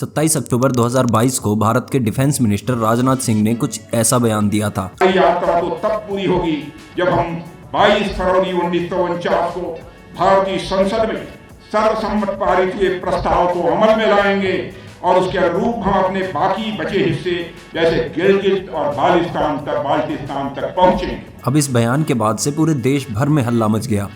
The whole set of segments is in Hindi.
27 अक्टूबर 2022 को भारत के डिफेंस मिनिस्टर राजनाथ सिंह ने कुछ ऐसा बयान दिया था। यात्रा तो तब पूरी होगी जब हम 22 फरवरी 1949 को भारतीय संसद में सर्वसम्मत पारित हुए प्रस्ताव को अमल में लाएंगे और उसके अनुरूप हम अपने बाकी बचे हिस्से जैसे गिलगित और बाल्टिस्तान तक पहुंचेंगे। अब इस बयान के बाद से पूरे देश भर में हल्ला मच गया।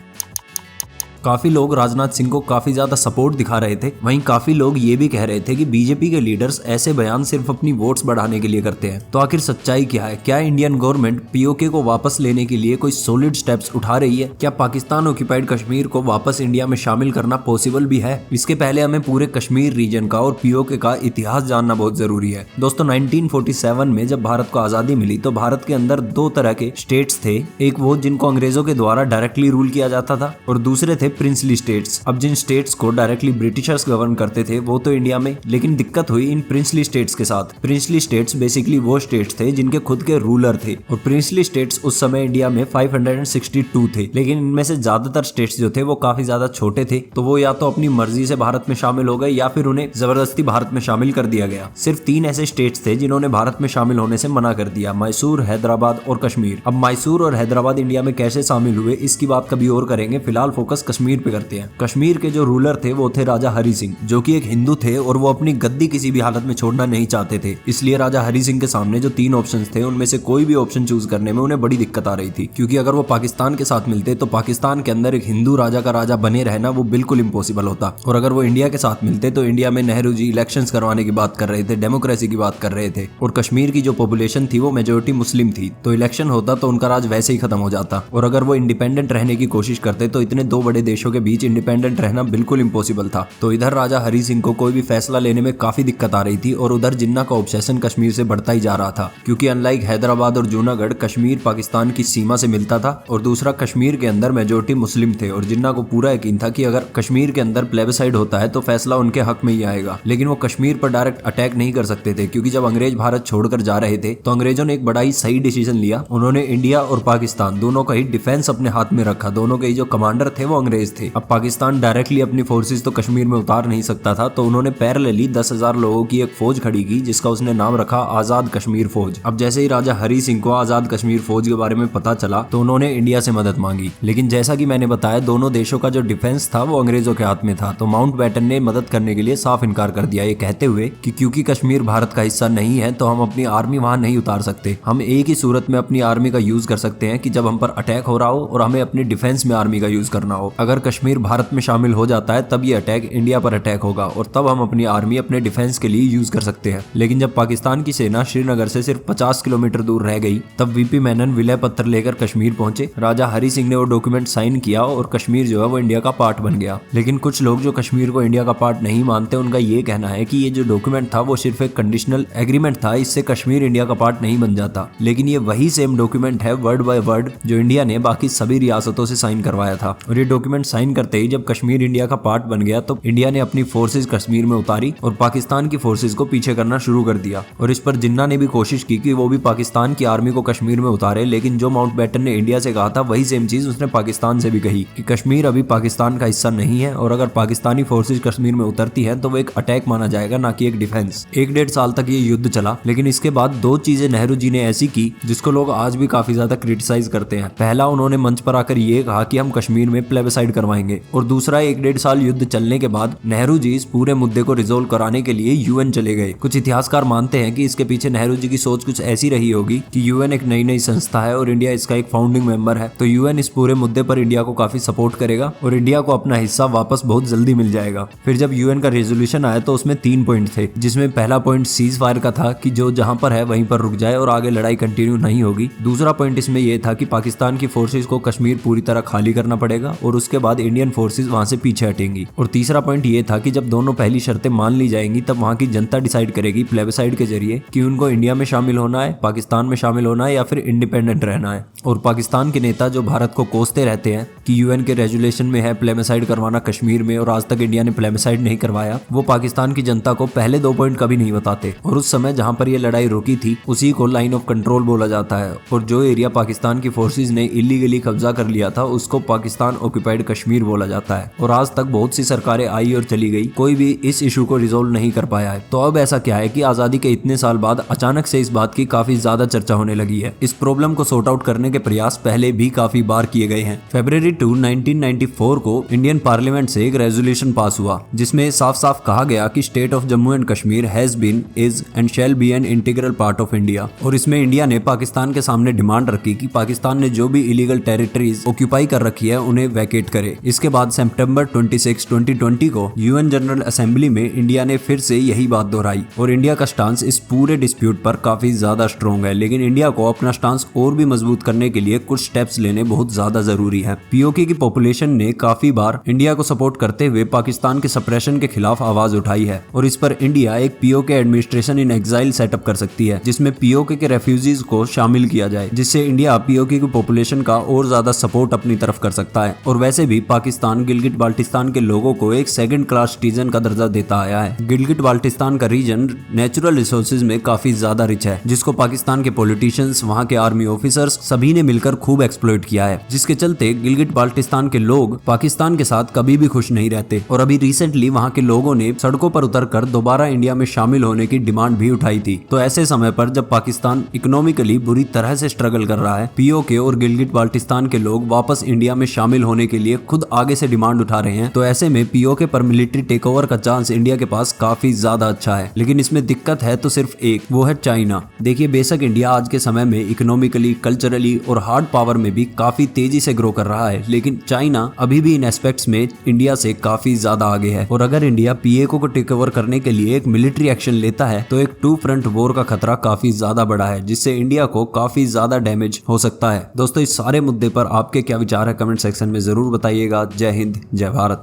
काफी लोग राजनाथ सिंह को काफी ज्यादा सपोर्ट दिखा रहे थे। वहीं काफी लोग ये भी कह रहे थे कि बीजेपी के लीडर्स ऐसे बयान सिर्फ अपनी वोट्स बढ़ाने के लिए करते हैं। तो आखिर सच्चाई क्या है? क्या इंडियन गवर्नमेंट पीओके को वापस लेने के लिए कोई सॉलिड स्टेप्स उठा रही है? क्या पाकिस्तान ऑक्यूपाइड कश्मीर को वापस इंडिया में शामिल करना पॉसिबल भी है? इसके पहले हमें पूरे कश्मीर रीजन का और पीओके का इतिहास जानना बहुत जरूरी है। दोस्तों 1947 में जब भारत को आजादी मिली तो भारत के अंदर दो तरह के स्टेट्स थे। एक वो जिनको अंग्रेजों के द्वारा डायरेक्टली रूल किया जाता था और दूसरे थे प्रिंसली स्टेट्स। अब जिन स्टेट्स को डायरेक्टली ब्रिटिशर्स गवर्न करते थे वो तो इंडिया में, लेकिन दिक्कत हुई इन प्रिंसली स्टेट्स के साथ। प्रिंसली स्टेट्स बेसिकली वो स्टेट्स थे जिनके खुद के रूलर थे और प्रिंसली स्टेट्स उस समय इंडिया में 562 थे। लेकिन इनमें से ज्यादातर स्टेट्स जो थे वो काफी ज्यादा छोटे थे, तो वो या तो अपनी मर्जी से भारत में शामिल हो गए या फिर उन्हें जबरदस्ती भारत में शामिल कर दिया गया। सिर्फ 3 ऐसे स्टेट्स थे जिन्होंने भारत में शामिल होने से मना कर दिया, मैसूर, हैदराबाद और कश्मीर। अब मैसूर और हैदराबाद इंडिया में कैसे शामिल हुए इसकी बात कभी और करेंगे, फिलहाल फोकस कश्मीर पे करते हैं। कश्मीर के जो रूलर थे वो थे राजा हरि सिंह, जो कि एक हिंदू थे और वो अपनी गद्दी किसी भी हालत में छोड़ना नहीं चाहते थे। इसलिए राजा हरि सिंह के सामने जो 3 ऑप्शंस थे उनमें से कोई भी ऑप्शन चूज करने में उन्हें बड़ी दिक्कत आ रही थी, क्योंकि अगर वो पाकिस्तान के साथ मिलते तो पाकिस्तान के अंदर एक हिंदू राजा का राजा बने रहना वो बिल्कुल इम्पॉसिबल होता, और अगर वो इंडिया के साथ मिलते तो इंडिया में नेहरू जी इलेक्शंस करवाने की बात कर रहे थे, डेमोक्रेसी की बात कर रहे थे, और कश्मीर की जो पॉपुलेशन थी वो मेजोरिटी मुस्लिम थी, तो इलेक्शन होता तो उनका राज वैसे ही खत्म हो जाता। और अगर वो इंडिपेंडेंट रहने की कोशिश करते तो इतने 2 बड़े देशों के बीच इंडिपेंडेंट रहना बिल्कुल इम्पॉसिबल था। तो इधर राजा हरि सिंह को कोई भी फैसला लेने में काफी दिक्कत आ रही थी और उधर जिन्ना का ऑब्सेशन कश्मीर से बढ़ता ही जा रहा था, क्योंकि अनलाइक हैदराबाद और जूनागढ़ कश्मीर पाकिस्तान की सीमा से मिलता था और दूसरा कश्मीर के अंदर मेजोरिटी मुस्लिम थे और जिन्ना को पूरा यकीन था कि अगर कश्मीर के अंदर प्लेबिसाइड होता है तो फैसला उनके हक में ही आएगा। लेकिन वो कश्मीर पर डायरेक्ट अटैक नहीं कर सकते थे, क्योंकि जब अंग्रेज भारत छोड़कर जा रहे थे तो अंग्रेजों ने एक बड़ा ही सही डिसीजन लिया। उन्होंने इंडिया और पाकिस्तान दोनों का ही डिफेंस अपने हाथ में रखा। दोनों के ही जो कमांडर थे वो अंग्रेज थे। अब पाकिस्तान डायरेक्टली अपनी फोर्सेज तो कश्मीर में उतार नहीं सकता था, तो उन्होंने पैरेलली 10,000 लोगों की एक फौज खड़ी की जिसका उसने नाम रखा आजाद कश्मीर फौज। अब जैसे ही राजा हरि सिंह को आजाद कश्मीर फौज के बारे में पता चला तो उन्होंने इंडिया से मदद मांगी। लेकिन जैसा कि मैंने बताया दोनों देशों का जो डिफेंस था वो अंग्रेजों के हाथ में था, तो माउंटबेटन ने मदद करने के लिए साफ इनकार कर दिया, ये कहते हुए कि क्योंकि कश्मीर भारत का हिस्सा नहीं है तो हम अपनी आर्मी वहां नहीं उतार सकते। हम एक ही सूरत में अपनी आर्मी का यूज कर सकते हैं कि जब हम पर अटैक हो रहा हो और हमें अपनी डिफेंस में आर्मी का यूज करना हो। अगर कश्मीर भारत में शामिल हो जाता है तब ये अटैक इंडिया पर अटैक होगा और तब हम अपनी आर्मी अपने डिफेंस के लिए यूज कर सकते हैं। लेकिन जब पाकिस्तान की सेना श्रीनगर से सिर्फ 50 किलोमीटर दूर रह गई तब वीपी मेनन विलय पत्र लेकर कश्मीर पहुंचे। राजा हरि सिंह ने वो डॉक्यूमेंट साइन किया और कश्मीर जो है वो इंडिया का पार्ट बन गया। लेकिन कुछ लोग जो कश्मीर को इंडिया का पार्ट नहीं मानते उनका ये कहना है कि ये जो डॉक्यूमेंट था वो सिर्फ एक कंडीशनल एग्रीमेंट था, इससे कश्मीर इंडिया का पार्ट नहीं बन जाता। लेकिन ये वही सेम डॉक्यूमेंट है वर्ड बाय वर्ड जो इंडिया ने बाकी सभी रियासतों से साइन करवाया था। और ये डॉक्यूमेंट साइन करते ही जब कश्मीर इंडिया का पार्ट बन गया तो इंडिया ने अपनी फोर्सेज कश्मीर में उतारी और पाकिस्तान की फोर्सेज को पीछे करना शुरू कर दिया। और इस पर जिन्ना ने भी कोशिश की कि वो भी पाकिस्तान की आर्मी को कश्मीर में उतारे, लेकिन जो माउंटबेटन ने इंडिया से कहा था वही सेम चीज उसने पाकिस्तान से भी कही कि कश्मीर अभी पाकिस्तान का हिस्सा नहीं है और अगर पाकिस्तानी फोर्सेज कश्मीर में उतरती है तो वो एक अटैक माना जाएगा, ना कि एक डिफेंस। 1-1.5 साल तक ये युद्ध चला, लेकिन इसके बाद 2 चीजें नेहरू जी ने ऐसी की जिसको लोग आज भी काफी ज्यादा क्रिटिसाइज करते हैं। पहला, उन्होंने मंच पर आकर ये कहा कि हम कश्मीर में प्लेबिसाइड करवाएंगे, और दूसरा 1-1.5 साल युद्ध चलने के बाद नेहरू जी इस पूरे मुद्दे को रिजोल्व कराने के लिए यूएन चले गए। कुछ इतिहासकार मानते हैं कि इसके पीछे नेहरू जी की सोच कुछ ऐसी रही होगी कि यूएन एक नई संस्था है और इंडिया इसका एक फाउंडिंग मेंबर है, तो यूएन इस पूरे मुद्दे पर इंडिया को काफी सपोर्ट करेगा और इंडिया को अपना हिस्सा वापस बहुत जल्दी मिल जाएगा। फिर जब यूएन का रेजोल्यूशन आया तो उसमें 3 पॉइंट थे, जिसमें पहला पॉइंट सीज फायर का था कि जो जहां पर है वहीं पर रुक जाए और आगे लड़ाई कंटिन्यू नहीं होगी। दूसरा पॉइंट इसमें यह था कि पाकिस्तान की फोर्सेज को कश्मीर पूरी तरह खाली करना पड़ेगा और उसके बाद इंडियन फोर्सेज वहां से पीछे हटेंगी। और तीसरा पॉइंट ये था कि जब दोनों पहली शर्तें मान ली जाएंगी तब वहां की जनता डिसाइड करेगी प्लेबिसाइड के जरिए कि उनको इंडिया में शामिल होना है, पाकिस्तान में शामिल होना है या फिर इंडिपेंडेंट रहना है। और पाकिस्तान के नेता जो भारत को कोसते रहते हैं कि यूएन के रेजुलेशन में है प्लेबिसाइड करवाना कश्मीर में और आज तक इंडिया ने प्लेबिसाइड नहीं करवाया, वो पाकिस्तान की जनता को पहले 2 पॉइंट कभी नहीं बताते। और उस समय जहां पर ये लड़ाई रुकी थी उसी को लाइन ऑफ कंट्रोल बोला जाता है, और जो एरिया पाकिस्तान की फोर्सेज ने इलीगली कब्जा कर लिया था उसको पाकिस्तान ऑक्यूपाइड कश्मीर बोला जाता है और आज तक बहुत सी सरकारें आई और चली गई, कोई भी इस इशू को रिजोल्व नहीं कर पाया है। तो अब ऐसा क्या है कि आजादी के इतने साल बाद अचानक से इस बात की काफी ज्यादा चर्चा होने लगी है। इस प्रॉब्लम को सॉर्ट आउट करने के प्रयास पहले भी काफी बार किए गए हैं। फरवरी 2, 1994 को इंडियन पार्लियामेंट से एक रेजोल्यूशन पास हुआ जिसमें साफ साफ कहा गया कि state of Jammu and Kashmir has been, is and shall be an integral part of India. और इसमें इंडिया ने पाकिस्तान के सामने डिमांड रखी कि पाकिस्तान ने जो भी इलीगल टेरिटरीज ऑक्यूपाई कर रखी है उन्हें वैकेट करे। इसके बाद सितंबर 26, 2020 को यूएन जनरल असेंबली में इंडिया ने फिर से यही बात दोहराई और इंडिया का स्टांस इस पूरे डिस्प्यूट पर काफी ज्यादा स्ट्रॉन्ग है। लेकिन इंडिया को अपना स्टांस और भी मजबूत करने के लिए कुछ स्टेप्स लेने बहुत ज्यादा जरूरी है। पीओके की पॉपुलेशन ने काफी बार इंडिया को सपोर्ट करते हुए पाकिस्तान के सप्रेशन के खिलाफ आवाज उठाई है और इस पर इंडिया एक PoK administration in exile setup कर सकती है जिसमें पीओके के रेफ्यूजीज को शामिल किया जाए, जिससे इंडिया पीओके की पॉपुलेशन का और ज्यादा सपोर्ट अपनी तरफ कर सकता है। और वैसे भी पाकिस्तान गिलगिट बाल्टिस्तान के लोगों को एक सेकंड क्लास सिटीजन का दर्जा देता आया है। गिलगिट बाल्टिस्तान का रीजन नेचुरल रिसोर्सेज में काफी ज्यादा रिच है जिसको पाकिस्तान के पॉलिटिशियंस, वहाँ के आर्मी ऑफिसर्स सभी ने मिलकर खूब एक्सप्लॉइट किया है, जिसके चलते गिलगिट बाल्टिस्तान के लोग पाकिस्तान के साथ कभी भी खुश नहीं रहते। और अभी रिसेंटली वहाँ के लोगों ने सड़कों पर उतरकर दोबारा इंडिया में शामिल होने की डिमांड भी उठाई थी। तो ऐसे समय पर जब पाकिस्तान इकोनॉमिकली बुरी तरह से स्ट्रगल कर रहा है, पीओके और गिलगिट बाल्टिस्तान के लोग वापस इंडिया में शामिल होने के लिए खुद आगे से डिमांड उठा रहे हैं। तो ऐसे में पीओके पर मिलिट्री टेक ओवर का चांस इंडिया के पास काफी ज्यादा अच्छा है। लेकिन इसमें दिक्कत है तो सिर्फ एक, वो है चाइना। देखिए, बेशक इंडिया आज के समय में इकोनॉमिकली, कल्चरली और हार्ड पावर में भी काफी तेजी से ग्रो कर रहा है, लेकिन चाइना अभी भी इन एस्पेक्ट्स में इंडिया से काफी ज्यादा आगे है। और अगर इंडिया पीओके को टेक ओवर करने के लिए एक मिलिट्री एक्शन लेता है तो एक 2 फ्रंट वॉर का खतरा काफी ज्यादा बड़ा है, जिससे इंडिया को काफी ज्यादा डैमेज हो सकता है। दोस्तों, इस सारे मुद्दे पर आपके क्या विचार है कमेंट सेक्शन में जरूर बताइएगा। जय हिंद, जय भारत।